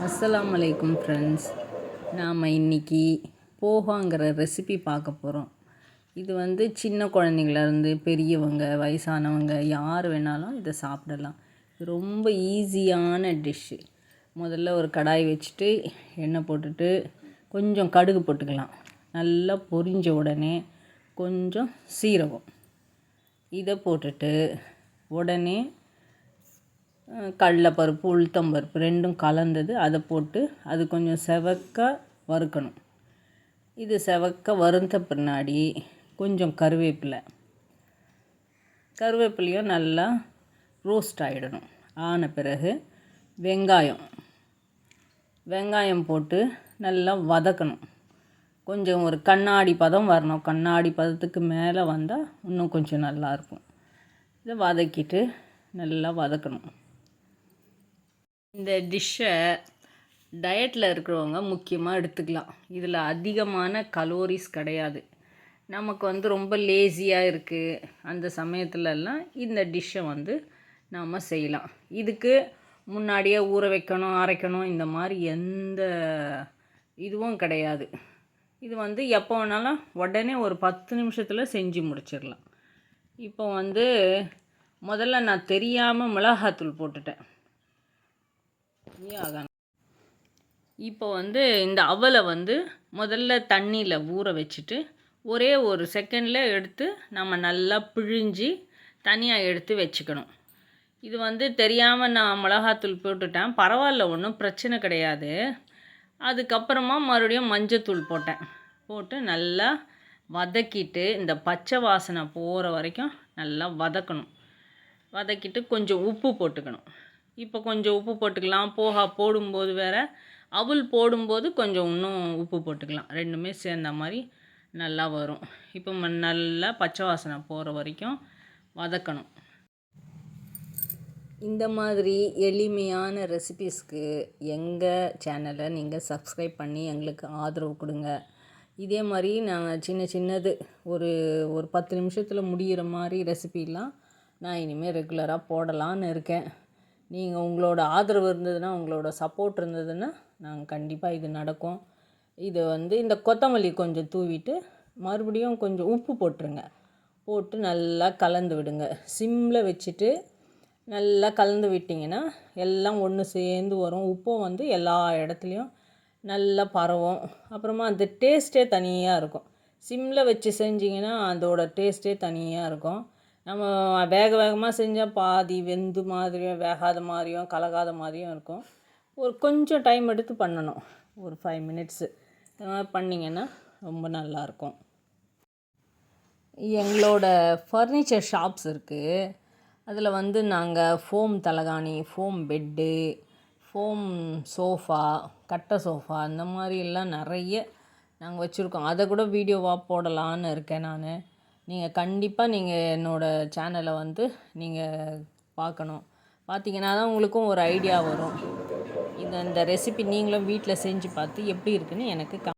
அஸ்ஸலாமு அலைக்கும் ஃப்ரெண்ட்ஸ். நாம் இன்றைக்கி போகாங்கிற ரெசிபி பார்க்க போகிறோம். இது சின்ன குழந்தைங்கள்லேருந்து பெரியவங்க, வயசானவங்க யார் வேணாலும் இதை சாப்பிடலாம். இது ரொம்ப ஈஸியான டிஷ்ஷு. முதல்ல ஒரு கடாய் வச்சுட்டு எண்ணெய் போட்டுட்டு கொஞ்சம் கடுகு போட்டுக்கலாம். நல்லா பொரிஞ்ச உடனே கொஞ்சம் சீரகம் இதை போட்டுட்டு உடனே கடலைப்பருப்பு, உளுத்தம்பருப்பு ரெண்டும் கலந்தது அதை போட்டு அது கொஞ்சம் செவக்க வறுக்கணும். இது செவக்க வறுத்த பின்னாடி கொஞ்சம் கருவேப்பிலையும் நல்லா ரோஸ்ட் ஆகிடணும். ஆன பிறகு வெங்காயம் போட்டு நல்லா வதக்கணும். கொஞ்சம் ஒரு கண்ணாடி பதம் வரணும். கண்ணாடி பதத்துக்கு மேலே வந்தால் இன்னும் கொஞ்சம் நல்லாயிருக்கும். இதை வதக்கிட்டு நல்லா வதக்கணும். இந்த டிஷ்ஷை டயட்டில் இருக்கிறவங்க முக்கியமாக எடுத்துக்கலாம். இதில் அதிகமான கலோரிஸ் கிடையாது. நமக்கு ரொம்ப லேசியாக இருக்குது அந்த சமயத்துலலாம் இந்த டிஷ்ஷை நாம் செய்யலாம். இதுக்கு முன்னாடியே ஊற வைக்கணும், அரைக்கணும், இந்த மாதிரி எந்த இதுவும் கிடையாது. இது எப்போ வேணாலும் உடனே ஒரு 10 நிமிஷத்தில் செஞ்சு முடிச்சிடலாம். இப்போ முதல்ல நான் தெரியாமல் மிளகாத்தூள் போட்டுட்டேன். இப்போ இந்த அவலை முதல்ல தண்ணியில் ஊற வச்சுட்டு ஒரே ஒரு செகண்டில் எடுத்து நம்ம நல்லா பிழிஞ்சி தனியாக எடுத்து வச்சுக்கணும். இது தெரியாமல் நான் மிளகாத்தூள் போட்டுட்டேன். பரவாயில்ல, ஒன்றும் பிரச்சனை கிடையாது. அதுக்கப்புறமா மறுபடியும் மஞ்சத்தூள் போட்டு நல்லா வதக்கிட்டு இந்த பச்சை வாசனை போகிற வரைக்கும் நல்லா வதக்கிட்டு கொஞ்சம் உப்பு போட்டுக்கணும். இப்போ கொஞ்சம் உப்பு போட்டுக்கலாம். போடும்போது வேறு அவல் போடும்போது கொஞ்சம் இன்னும் உப்பு போட்டுக்கலாம். ரெண்டுமே சேர்ந்த மாதிரி நல்லா வரும். இப்போ நல்லா பச்சை வாசனை போகிற வரைக்கும் வதக்கணும். இந்த மாதிரி எளிமையான ரெசிபீஸ்க்கு எங்கள் சேனலை நீங்கள் சப்ஸ்கிரைப் பண்ணி எங்களுக்கு ஆதரவு கொடுங்க. இதே மாதிரி நாங்கள் சின்னது ஒரு 10 நிமிஷத்தில் முடிகிற மாதிரி ரெசிபிலாம் நான் இனிமேல் ரெகுலராக போடலான்னு இருக்கேன். நீங்கள் உங்களோட ஆதரவு இருந்ததுன்னா, உங்களோட சப்போர்ட் இருந்ததுன்னா நாங்கள் கண்டிப்பாக இது நடக்கும். இது இந்த கொத்தமல்லி கொஞ்சம் தூவிட்டு மறுபடியும் கொஞ்சம் உப்பு போட்டுருங்க. போட்டு நல்லா கலந்து விடுங்க. சிம்மில் வச்சுட்டு நல்லா கலந்து விட்டிங்கன்னா எல்லாம் ஒன்று சேர்ந்து வரும். உப்பும் எல்லா இடத்துலையும் நல்லா பரவும். அப்புறமா அந்த டேஸ்ட்டே தனியாக இருக்கும். சிம்மில் வச்சு செஞ்சிங்கன்னா அதோட டேஸ்ட்டே தனியாக இருக்கும். நம்ம வேகமாக செஞ்சால் பாதி வெந்து மாதிரியும் வேகாத மாதிரியும் கலகாத மாதிரியும் இருக்கும். கொஞ்சம் டைம் எடுத்து பண்ணணும். ஒரு 5 மினிட்ஸு பண்ணிங்கன்னா ரொம்ப நல்லாயிருக்கும். எங்களோட ஃபர்னிச்சர் ஷாப்ஸ் இருக்குது. அதில் நாங்கள் ஃபோம் தலகாணி, ஃபோம் பெட்டு, ஃபோம் சோஃபா, கட்டை சோஃபா அந்த மாதிரிலாம் நிறைய நாங்கள் வச்சுருக்கோம். அதை கூட வீடியோவாக போடலான்னு இருக்கேன் நான். நீங்கள் கண்டிப்பாக என்னோடய சேனலை நீங்கள் பார்க்கணும். பார்த்தீங்கன்னா தான் உங்களுக்கும் ஒரு ஐடியா வரும். இந்த ரெசிபி நீங்களும் வீட்டில் செஞ்சு பார்த்து எப்படி இருக்குன்னு எனக்கு